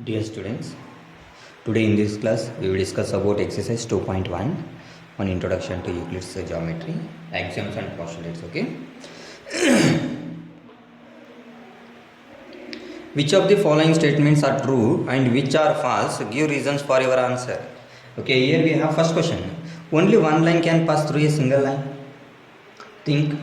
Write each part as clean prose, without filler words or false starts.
Dear students, today in this class we will discuss about exercise 2.1 on introduction to Euclid's geometry, axioms and postulates. Okay, which of the following statements are true and which are false? Give reasons for your answer. Okay, here we have first question. Only one line can pass through a single line. Think.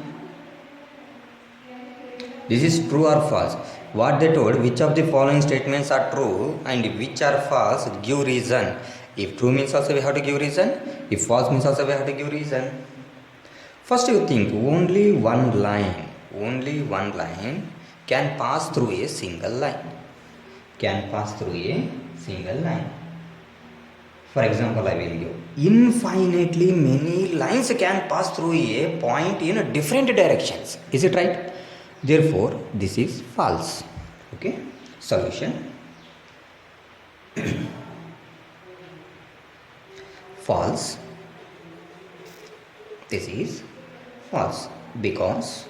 This is true or false? What they told, which of the following statements are true and which are false? Give reason. If true means also we have to give reason. If false means also we have to give reason. First you think only one line can pass through a single line. For example, I will give infinitely many lines can pass through a point in different directions. Is it right? Therefore, this is false. Okay. Solution. False. This is false because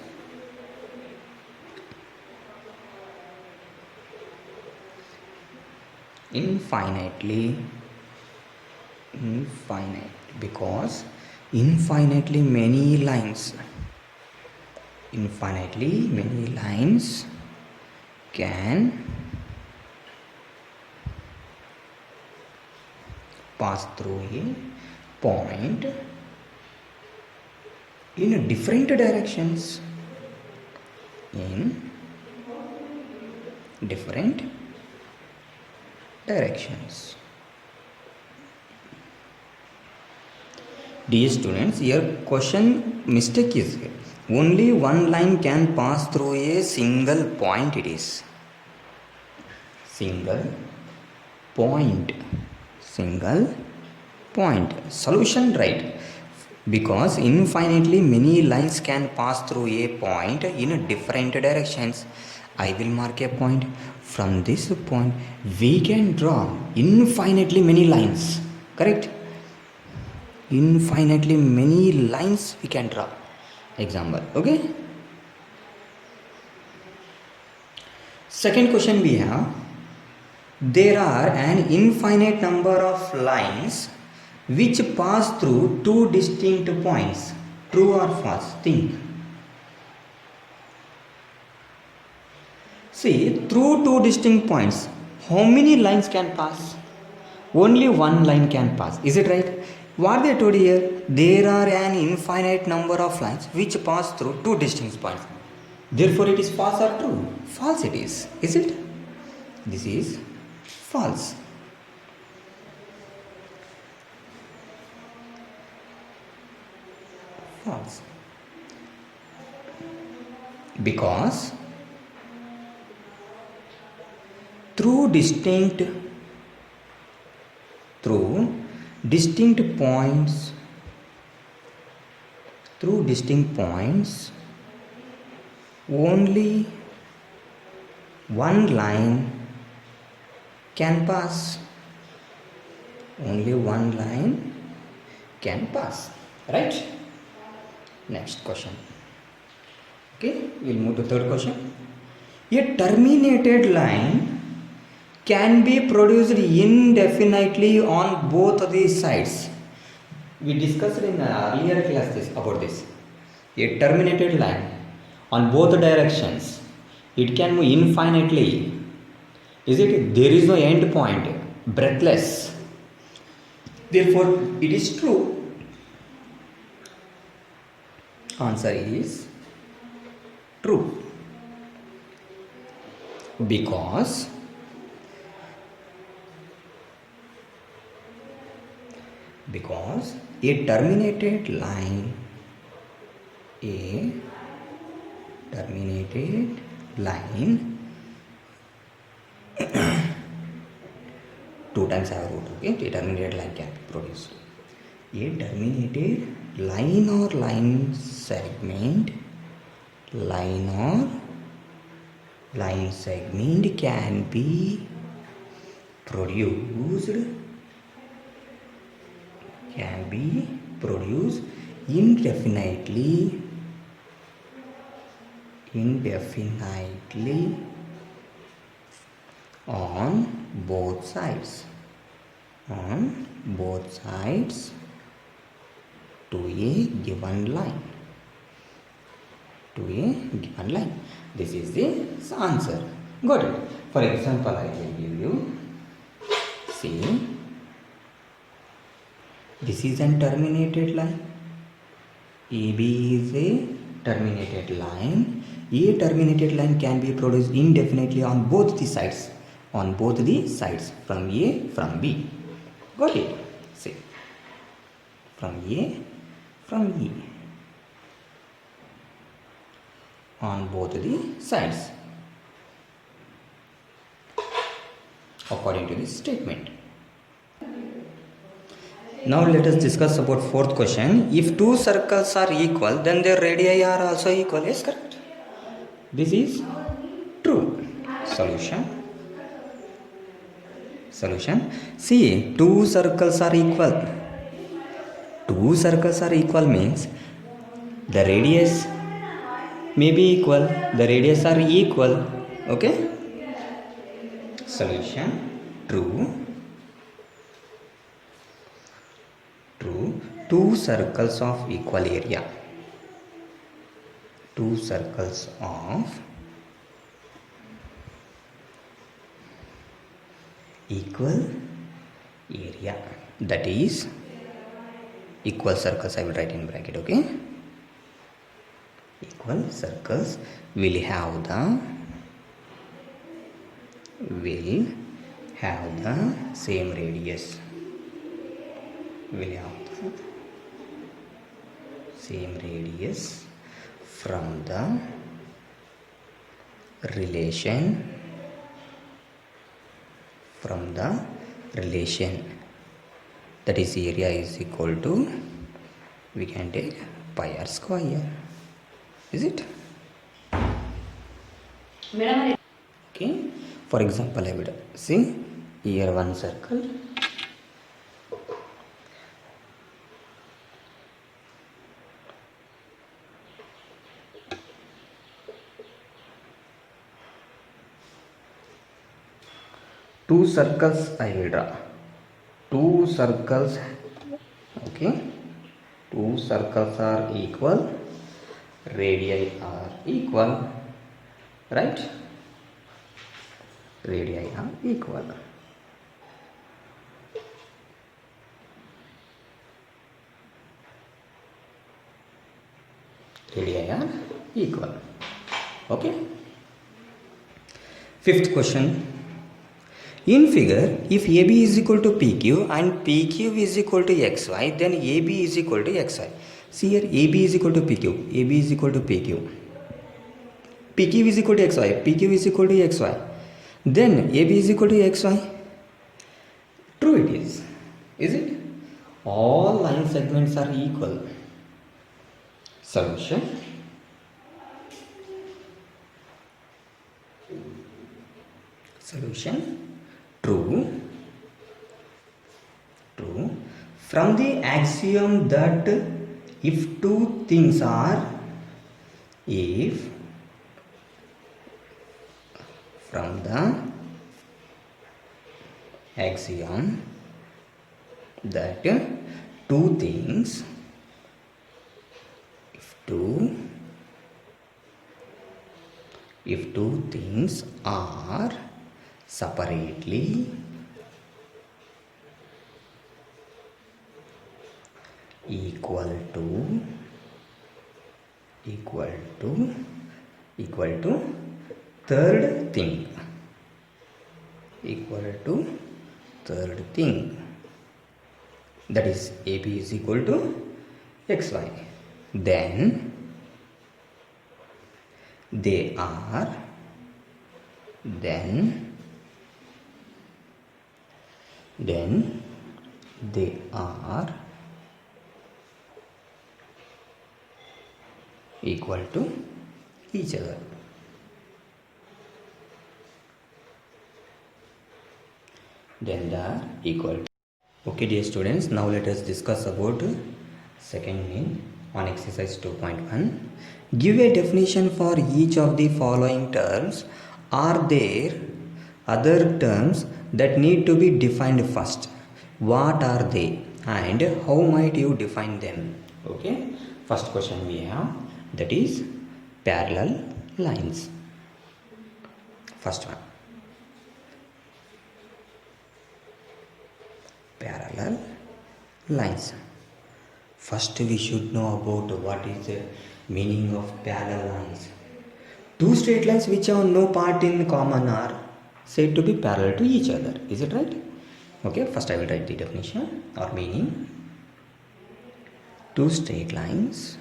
infinitely many lines can pass through a point in different directions. Dear students, here question mistake is here. Only one line can pass through a single point. It is single point. Solution right, because infinitely many lines can pass through a point in different directions. I will mark a point. From this point we can draw infinitely many lines. Correct? Infinitely many lines we can draw. Example. Okay. Second question we have. There are an infinite number of lines which pass through two distinct points. True or false? Think. See, through two distinct points, how many lines can pass? Only one line can pass. Is it right? What they told here? There are an infinite number of lines which pass through two distinct points. Therefore, it is false or true? False it is. Is it? This is false. False. Because through distinct points, only one line can pass. Right? Next question. Okay, we'll move to third question. A terminated line can be produced indefinitely on both the sides. We discussed in earlier classes about this. A terminated line on both directions, it can move infinitely. Is it? There is no end point, breathless. Therefore, it is true. Answer is true. Because a terminated line two times I have wrote. Okay, a terminated line can be produced. A terminated line or line segment can be produced indefinitely on both sides, on both sides to a given line, to a given line. This is the answer. Got it? For example, I will give you, see, this is an terminated line. AB is a terminated line. A terminated line can be produced indefinitely on both the sides, on both the sides, from A, from B. Got it? See, from A, from E, on both the sides, according to this statement. Now let us discuss about fourth question. If two circles are equal, then their radii are also equal. Yes, correct? This is true. Solution. Solution. See, two circles are equal. Two circles are equal means the radius may be equal. The radius are equal. Okay? Solution. True. True. Two circles of equal area. Two circles of equal area. That is equal circles. I will write in bracket. Okay. Equal circles will have the same radius. Will have the same radius from the relation that is area is equal to, we can take pi r square. Is it? Okay. For example, I would see here one circle. Two circles I will draw. Two circles. Okay. Two circles are equal. Radii are equal. Right? Radii are equal. Radii are equal. Okay. Fifth question. In figure, if AB is equal to PQ and PQ is equal to XY, then AB is equal to XY. See here, AB is equal to PQ. AB is equal to PQ. PQ is equal to XY. PQ is equal to XY. Then AB is equal to XY. True it is. Is it? All line segments are equal. Solution. Solution. True. True. From the axiom that if two things are, from the axiom that two things, if two things are separately equal to third thing, that is AB is equal to XY, then they are equal to each other. Then they are equal to. Okay dear students, now let us discuss about second main on exercise 2.1. Give a definition for each of the following terms. Are there other terms that need to be defined first. What are they and how might you define them? Okay, first question we have, that is parallel lines. First one, parallel lines. First we should know about what is the meaning of parallel lines. Two straight lines which have no part in common are said to be parallel to each other. Is it right? Okay, first I will write the definition or meaning. Two straight lines.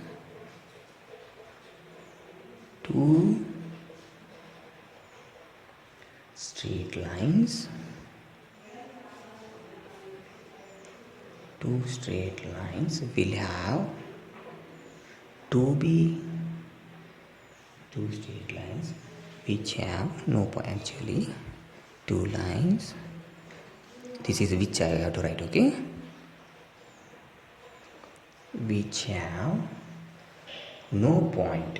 Two straight lines. Two straight lines will have to be two straight lines which have no point. Actually, two lines. This is which I have to write, okay? Which have no point.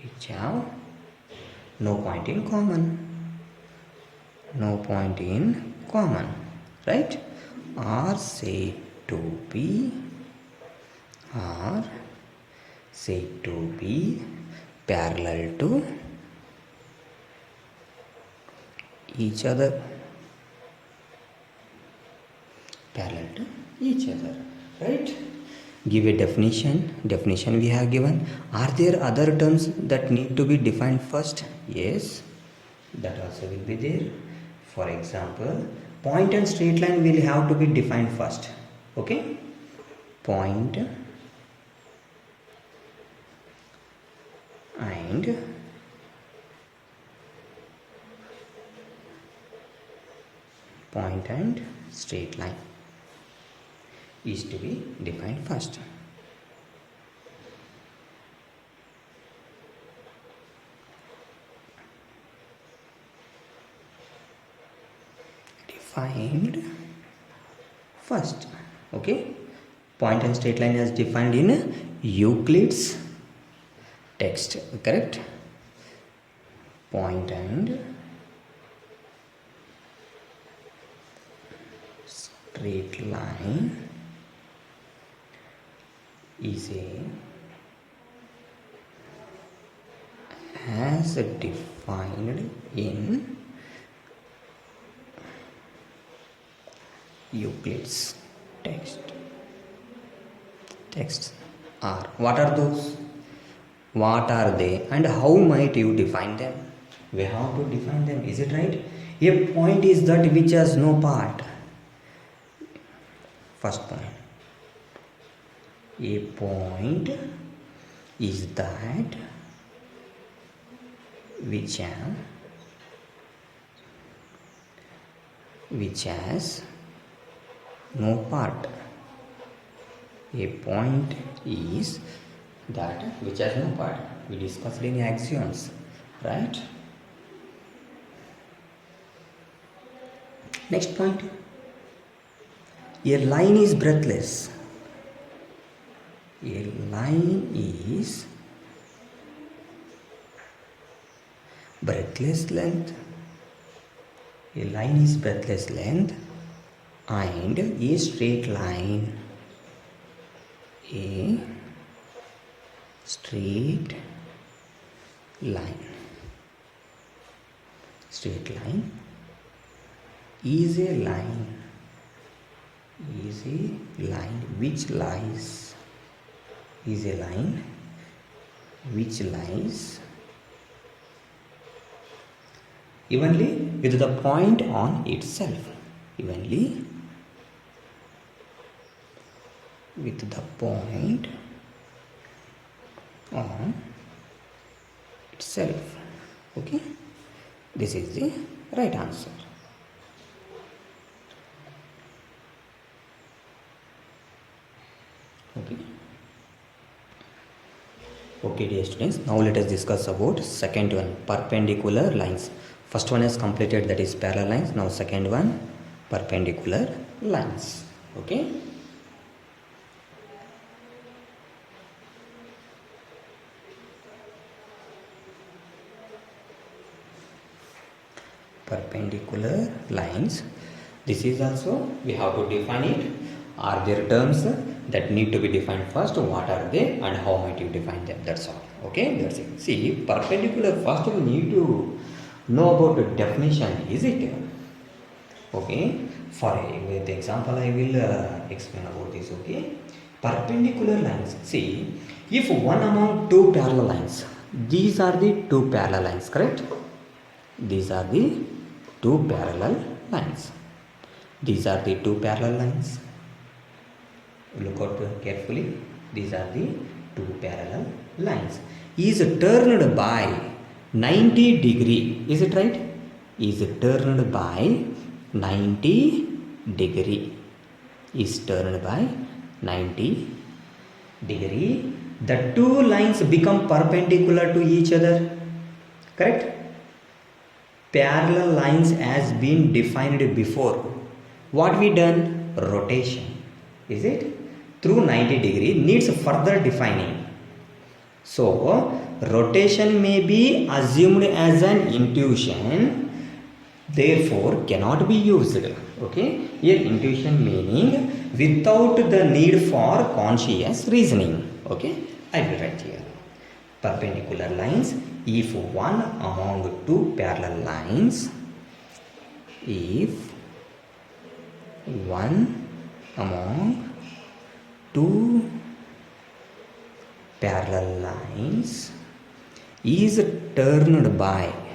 Which have no point in common. No point in common, right? Are said to be parallel to each other. Parallel to each other, right? Give a definition. Definition we have given. Are there other terms that need to be defined first? Yes, that also will be there. For example, point and straight line will have to be defined first. Okay, point and straight line is to be defined first. Defined first. Okay, point and straight line is defined in Euclid's text, correct? Point and straight line is as defined in Euclid's texts are. What are those? What are they and how might you define them? We have to define them, is it right? A point is that which has no part. First point. A point is that which has no part. A point is that which has no part. We discussed in axioms, right? Next point. A line is breadthless. A line is breadthless length. A line is breadthless length and a straight line. A straight line. Straight line is a line. Is a line which lies. Is a line which lies evenly with the point on itself. Evenly with the point on itself. Okay, this is the right answer. Okay dear students, now let us discuss about second one, perpendicular lines. First one is completed, that is parallel lines. Now second one, perpendicular lines. Okay, perpendicular lines. This is also we have to define it. Are there terms that need to be defined first? What are they and how might you define them? That's all. Okay, that's it. See, perpendicular, first we need to know about the definition. Is it? Okay, for with example I will explain about this. Okay, perpendicular lines. See, if one among two parallel lines, these are the two parallel lines, correct? These are the two parallel lines. These are the two parallel lines. Look out carefully. These are the two parallel lines. Is turned by 90 degree. Is it right? Is turned by 90 degree. Is turned by 90 degree. The two lines become perpendicular to each other. Correct? Parallel lines has been defined before. What we done? Rotation. Is it? Through 90 degree needs further defining. So rotation may be assumed as an intuition, therefore cannot be used. Okay, here intuition meaning without the need for conscious reasoning. Okay, I will write here. Perpendicular lines, if one among two parallel lines, if one among two parallel lines is turned by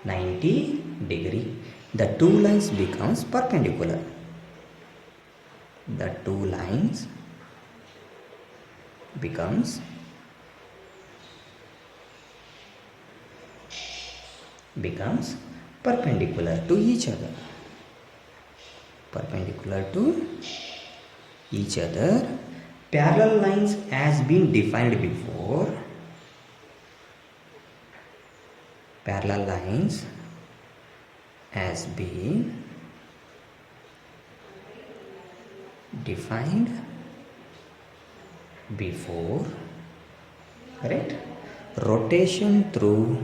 90 degree, the two lines becomes perpendicular. The two lines becomes perpendicular to each other. Perpendicular to each other. Parallel lines has been defined before. Parallel lines has been defined before. Correct? Rotation through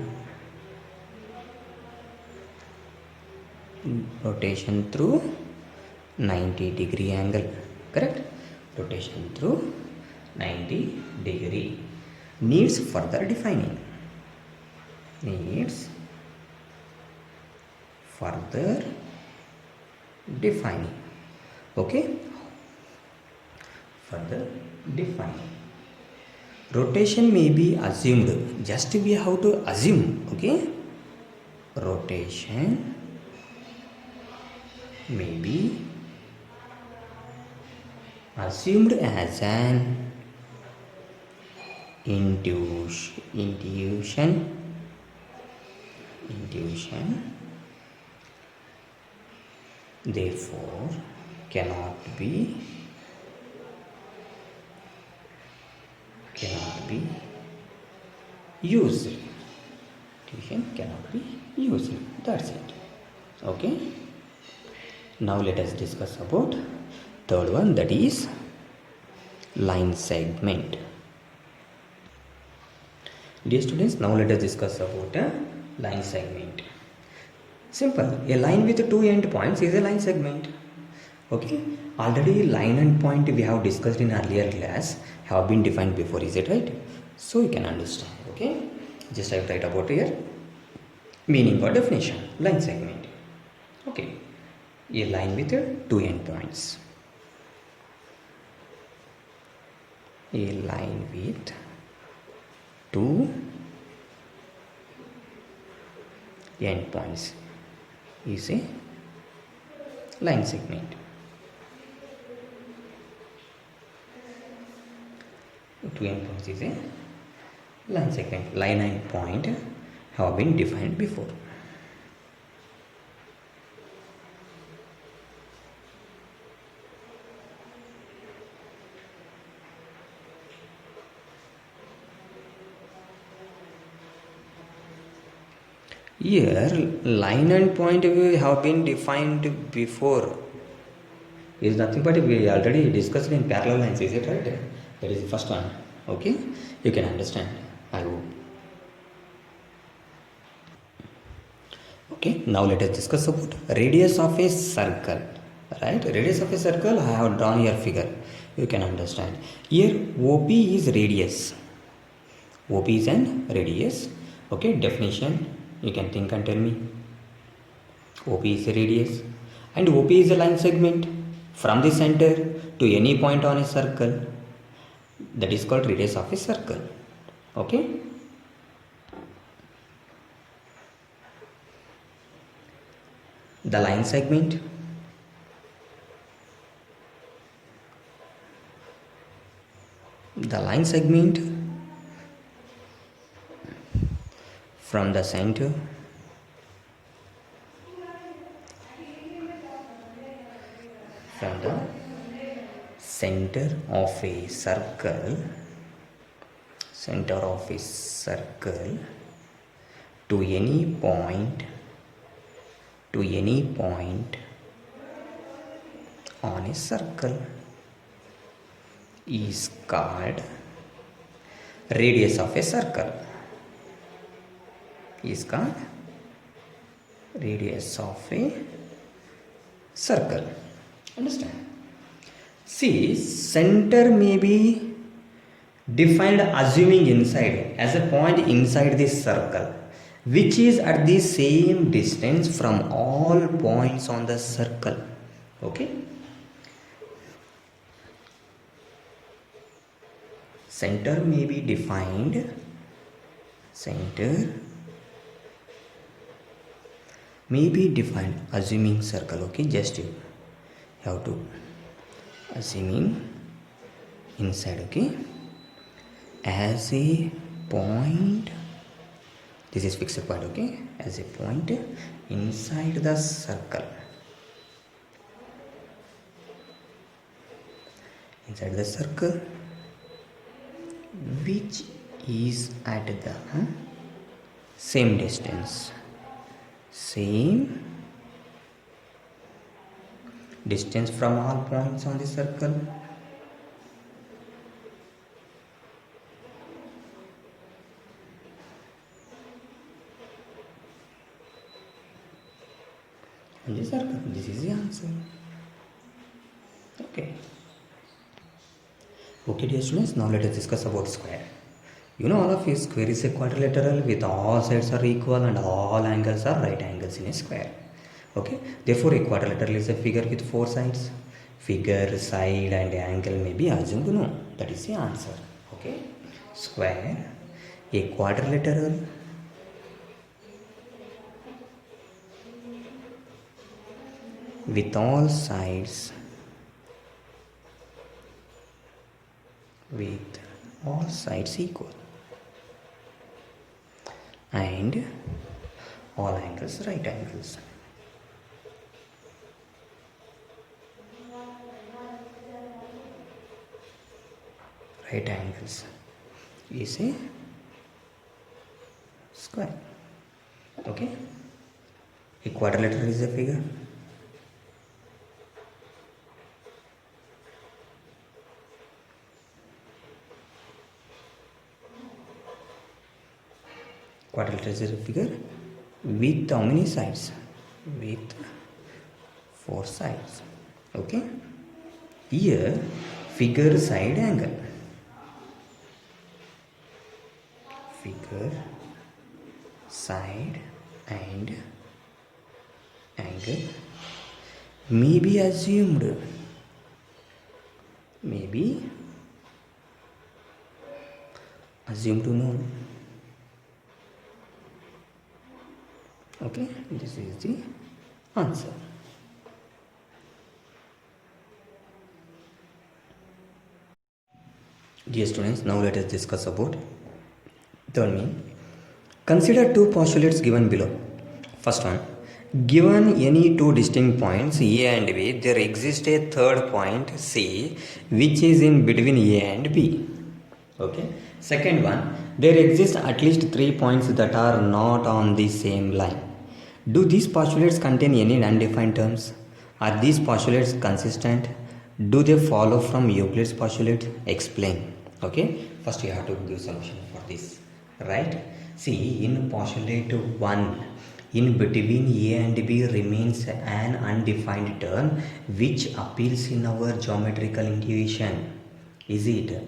90 degree angle. Correct? Rotation through 90 degree needs further defining. Needs further defining. Okay? Further defining. Rotation may be assumed. Just we have to assume. Okay? Rotation may be assumed as an intuition, therefore cannot be used. Intuition cannot be used. That's it. Okay. Now let us discuss about third one, that is line segment. Dear students, now let us discuss about a line segment. Simple. A line with two endpoints is a line segment. Okay. Already line and point we have discussed in earlier class have been defined before. Is it right? So you can understand. Okay. Just I write about here meaning or definition. Line segment. Okay. A line with two endpoints. A line with two endpoints is a line segment. Two endpoints is a line segment. Line and point have been defined before. Here line and point have been defined before is nothing but we already discussed in parallel lines. Is it right? That is the first one. Okay, you can understand. I hope. Okay, now let us discuss about radius of a circle. Right, radius of a circle, I have drawn here figure. You can understand. Here OP is radius. OP is an radius. Okay, definition you can think and tell me. OP is a radius, and OP is a line segment from the center to any point on a circle. That is called radius of a circle. Okay. The line segment from the center of a circle to any point on a circle is called radius of a circle. Understand? See, center may be defined assuming inside as a point inside this circle which is at the same distance from all points on the circle. Okay, center may be defined assuming circle. Okay, just you have to assuming inside. Okay, as a point, this is fixed point. Okay, as a point inside the circle, which is at the same distance from all points on the circle. In the circle. This is the answer. Okay, dear students, now let us discuss about square. You know all of you, square is a quadrilateral with all sides are equal and all angles are right angles in a square. Okay, therefore a quadrilateral is a figure with 4 sides. Figure, side and angle may be assumed known. That is the answer. Okay, square, a quadrilateral with all sides equal and all angles right angles. Right angles is a square. Okay, a quadrilateral is a figure with how many sides? With 4 sides. Okay, here figure, side, angle. Figure, side and angle may be assumed known. Okay, this is the answer. Dear students, now let us discuss about third mean. Consider 2 postulates given below. First one, given any 2 distinct points A and B, there exists a third point C which is in between A and B. Okay. Second one, there exist at least 3 points that are not on the same line. Do these postulates contain any undefined terms? Are these postulates consistent? Do they follow from Euclid's postulate? Explain. Okay, first you have to give solution for this right? See, in postulate 1, in between A and B remains an undefined term which appeals in our geometrical intuition. Is it?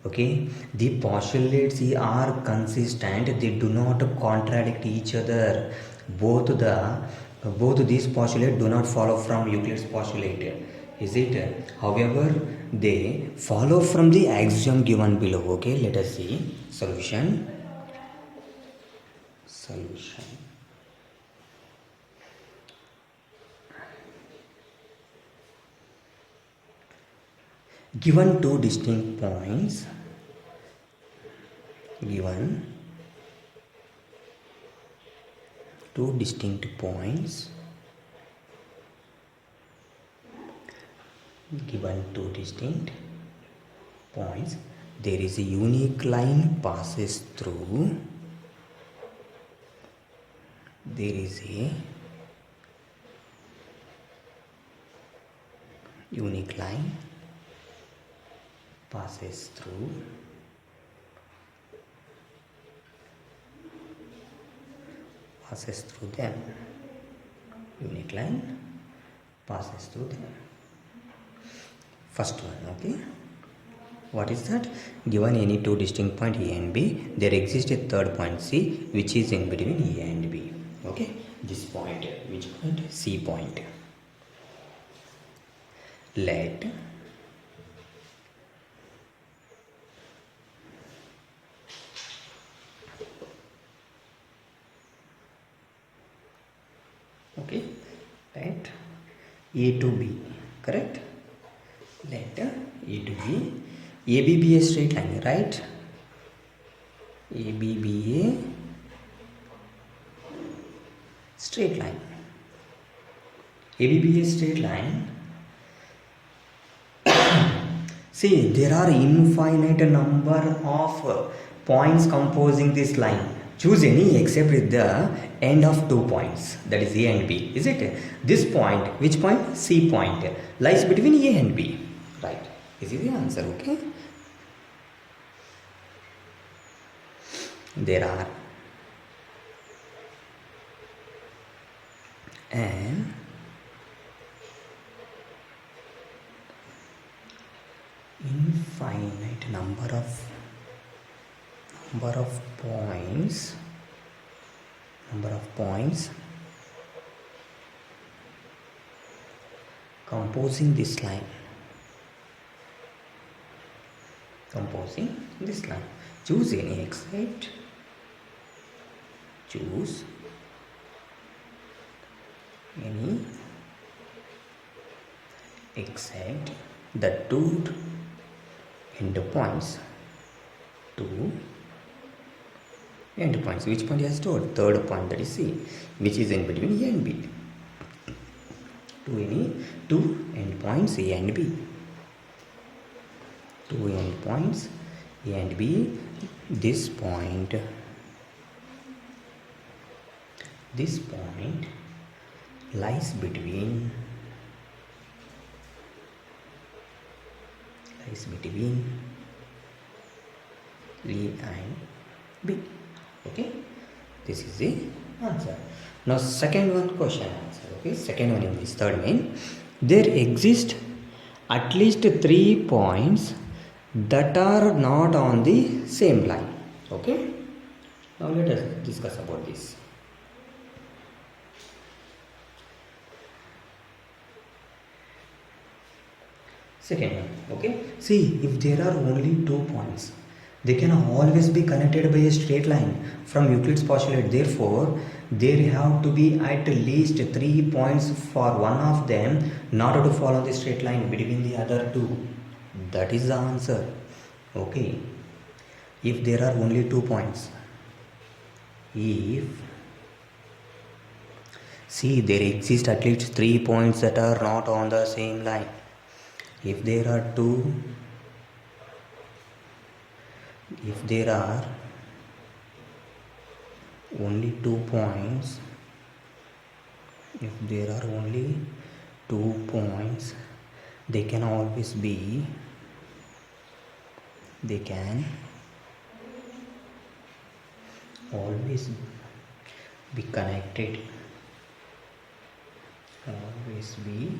Okay. The postulates are consistent, they do not contradict each other. Both these postulates do not follow from Euclid's postulate. Is it? However, they follow from the axiom given below. Okay, let us see. Solution. Given two distinct points, given two distinct points there is a unique line passes through, there is a unique line passes through them, unique line passes through them. First one, okay. What is that? Given any two distinct point A and B, there exists a third point C which is in between A and B. Okay, this point, which point? C point. Let A to B, correct? Let A to B, AB be a straight line, right? AB be a straight line. AB be a straight line. See, there are infinite number of points composing this line. Choose any except with the end of 2 points, that is A and B. Is it? This point, which point? C point, lies between A and B. Right. This is the answer, okay? There are an infinite number of points composing this line. Choose any except. Choose any except the two endpoints. Which point has stored? Third point, that is C, which is in between A and B. Two endpoints A and B. Two endpoints A and B. This point lies between A and B. Okay, this is the answer. Now second one question answer. Okay, second one in this third main, there exist at least 3 points that are not on the same line. Okay, now let us discuss about this. Second one, okay. See, if there are only 2 points, they can always be connected by a straight line from Euclid's postulate. Therefore, there have to be at least 3 points for one of them in order to follow the straight line between the other two. That is the answer. Okay. If there are only 2 points, see, there exist at least 3 points that are not on the same line. If there are only 2 points, they can always be, always be connected, always be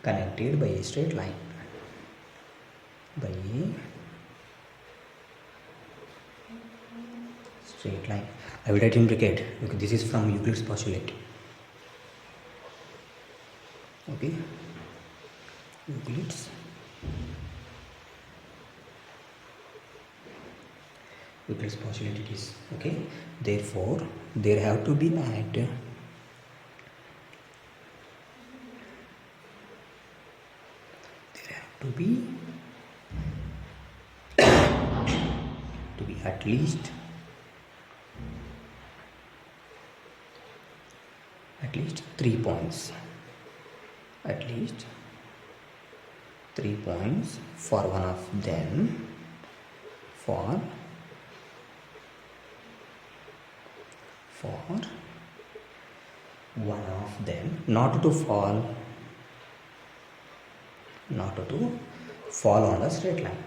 connected by a straight line, by a straight line. I will write in bracket. Okay, this is from Euclid's postulate. Okay, Euclid's postulate it is. Okay, therefore there have to be at least 3 points, at least 3 points for one of them, for one of them not to fall on the straight line,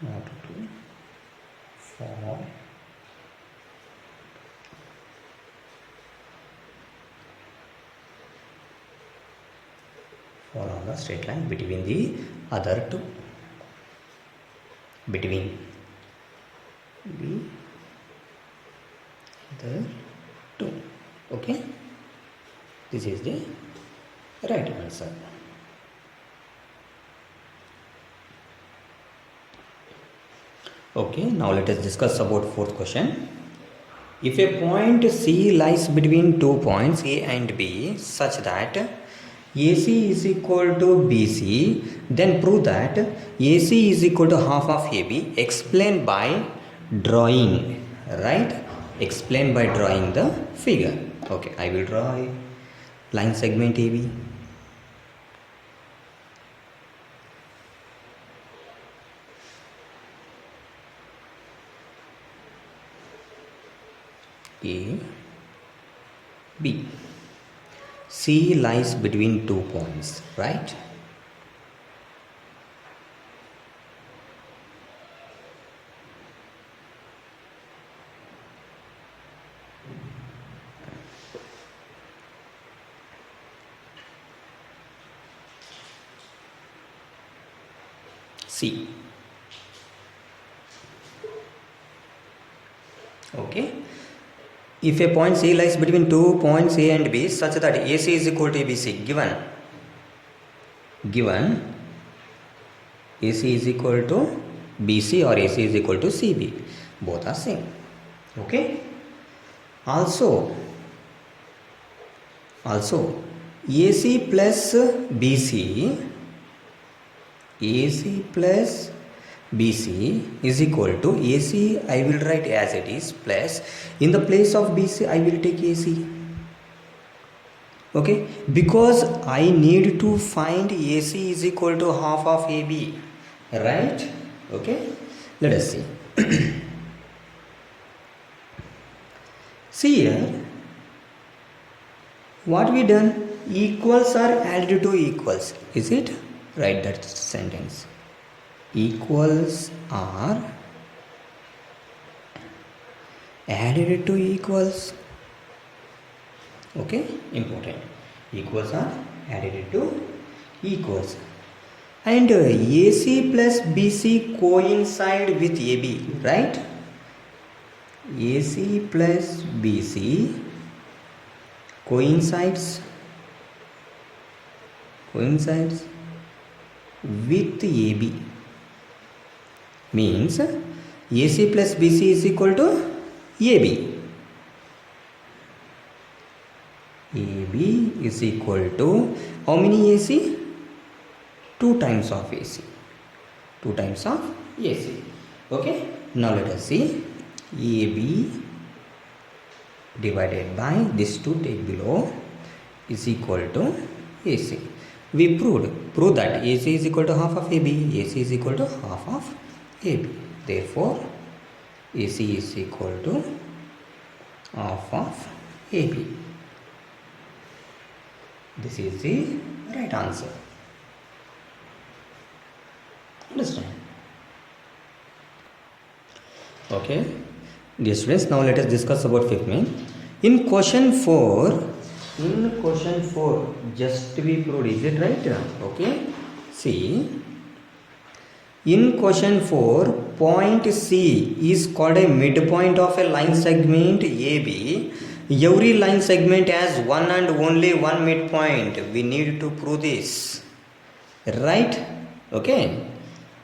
not to fall on the straight line between the other two, between the other two. Okay, this is the right answer. Okay, now let us discuss about fourth question. If a point C lies between 2 points A and B such that AC is equal to BC, then prove that AC is equal to half of AB. Explain by drawing, right? Explain by drawing the figure. Okay, I will draw a line segment AB. A, B. C lies between 2 points, right? C. Okay. If a point C lies between 2 points A and B such that AC is equal to ABC, given AC is equal to BC or AC is equal to CB, both are same. Okay. Also AC plus BC is equal to AC, I will write as it is, plus in the place of BC I will take AC. Okay, because I need to find AC is equal to half of AB, right? Okay, let us see. See here, what we done? Equals are added to equals, is it? Write that sentence. Equals are added to equals. Okay, important. Equals are added to equals. And AC plus BC coincide with AB, right? AC plus BC coincides with AB, means AC plus BC is equal to AB. AB is equal to how many AC? 2 times of AC. 2 times of AC. Okay. Now let us see. AB divided by this 2 take below is equal to AC. We prove that AC is equal to half of AB. AC is equal to half of AB. Therefore, AC is equal to half of AB. This is the right answer. Understand? Okay. Dear students, now let us discuss about fifth main. In question 4, just to be proved, is it right? Okay. See, in question 4, point C is called a midpoint of a line segment AB. Every line segment has one and only one midpoint. We need to prove this. Right? Okay.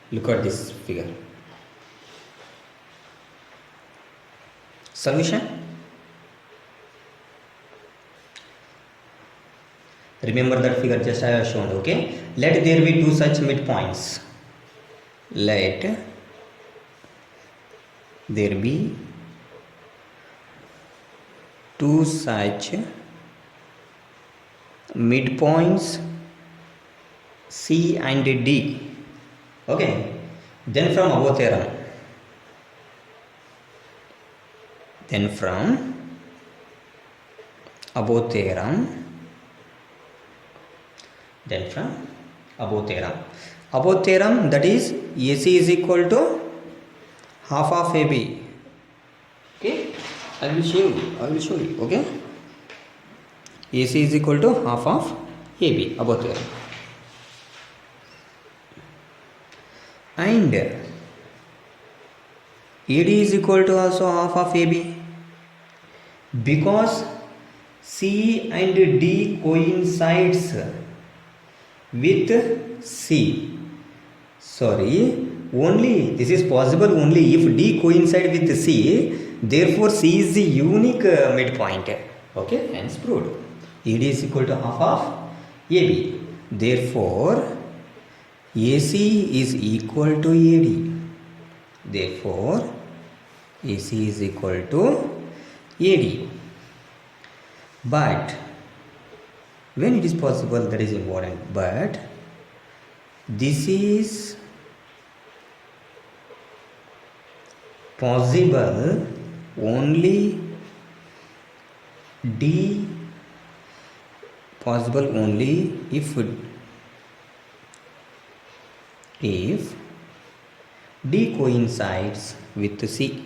Look at this figure. Solution. Remember that figure just I have shown. Okay. Let there be two such midpoints. Let there be two such midpoints C and D. Okay. Then from above theorem. Above theorem, that is AC is equal to half of AB. Okay, I will show you. Okay, AC is equal to half of AB, above theorem. And AD is equal to also half of AB, because C and D coincides with C. Only this is possible only if D coincide with C. Therefore, C is the unique midpoint. Okay, hence proved. AD is equal to half of AB. Therefore, AC is equal to AD. Therefore, AC is equal to AD. But when it is possible, that is important. But this is possible only if D coincides with C.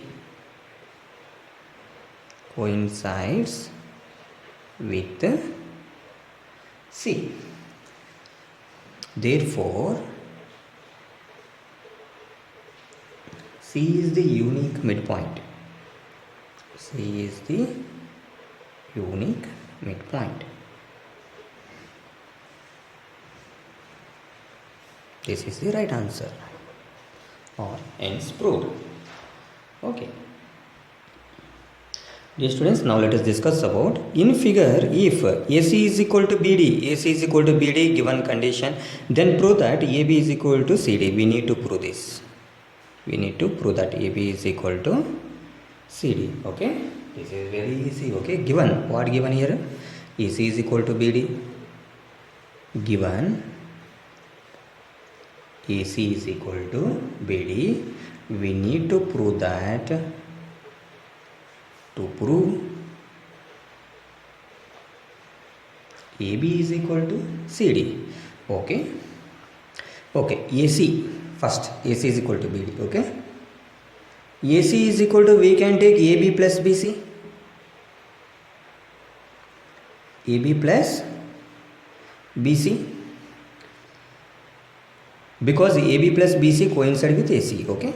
Therefore, C is the unique midpoint. This is the right answer, or hence proved. Okay. Dear students, now let us discuss about in figure, if AC is equal to BD, given condition, then prove that AB is equal to CD. We need to prove this. We need to prove that AB is equal to CD. Okay, this is very easy. Okay, given what given here? AC is equal to BD. Given AC is equal to BD, we need to prove that. To prove AB is equal to CD. Okay. AC first. AC is equal to BD. Okay. AC is equal to, we can take AB plus BC. AB plus BC. Because AB plus BC coincide with AC. Okay.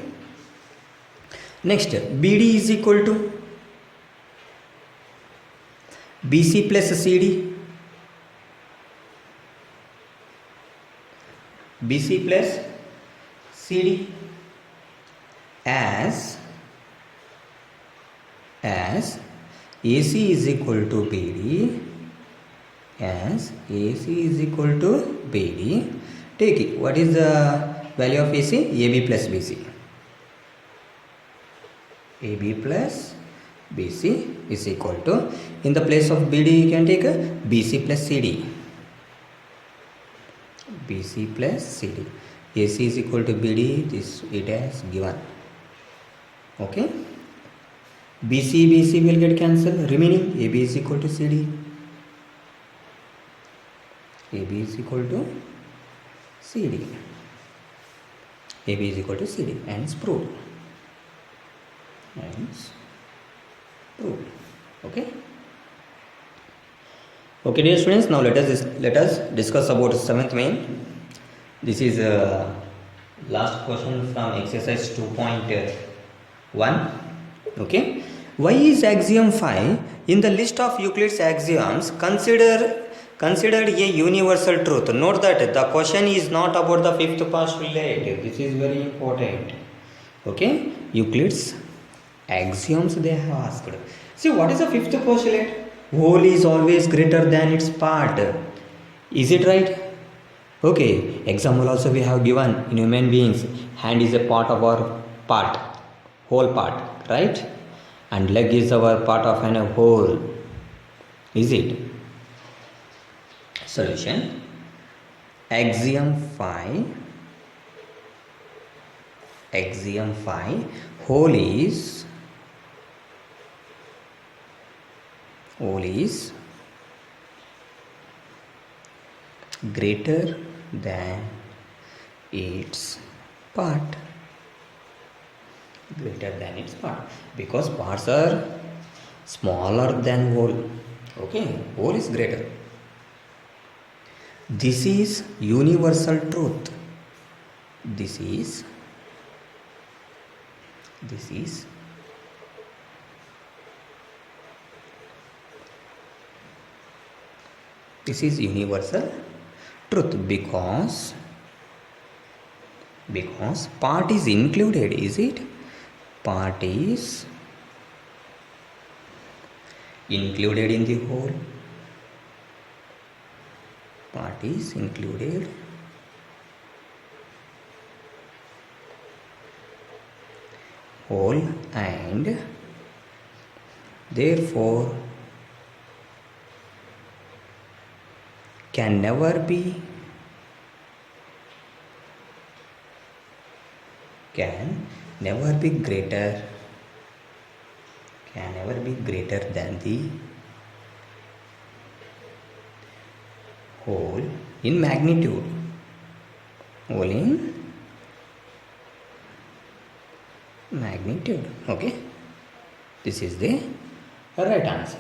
Next, BD is equal to BC plus CD. BC plus CD as AC is equal to BD. Take it. What is the value of AC? AB plus BC. AB plus BC is equal to, in the place of BD you can take a BC plus CD. AC is equal to BD, this it has given. Okay. BC will get cancelled, remaining AB is equal to CD. AB is equal to CD. AB is equal to CD, hence proved. True. Okay. Okay, dear students. Now let us discuss about seventh main. This is last question from exercise 2.1. Okay. Why is axiom 5 in the list of Euclid's axioms considered a universal truth? Note that the question is not about the fifth postulate. This is very important. Okay. Euclid's axioms they have asked. See, what is the fifth postulate? Whole is always greater than its part. Is it right? Okay. Example also we have given in human beings. Hand is a part of our part, whole part, right? And leg is our part of a whole. Is it? Solution. Axiom 5. Axiom 5. Whole is greater than its part. Greater than its part, because parts are smaller than whole. Okay, whole is greater. This is universal truth. This is universal truth because part is included. Is it? Part is included in the whole. Part is included whole, and therefore can never be greater than the whole in magnitude. Whole in magnitude. Okay, this is the right answer.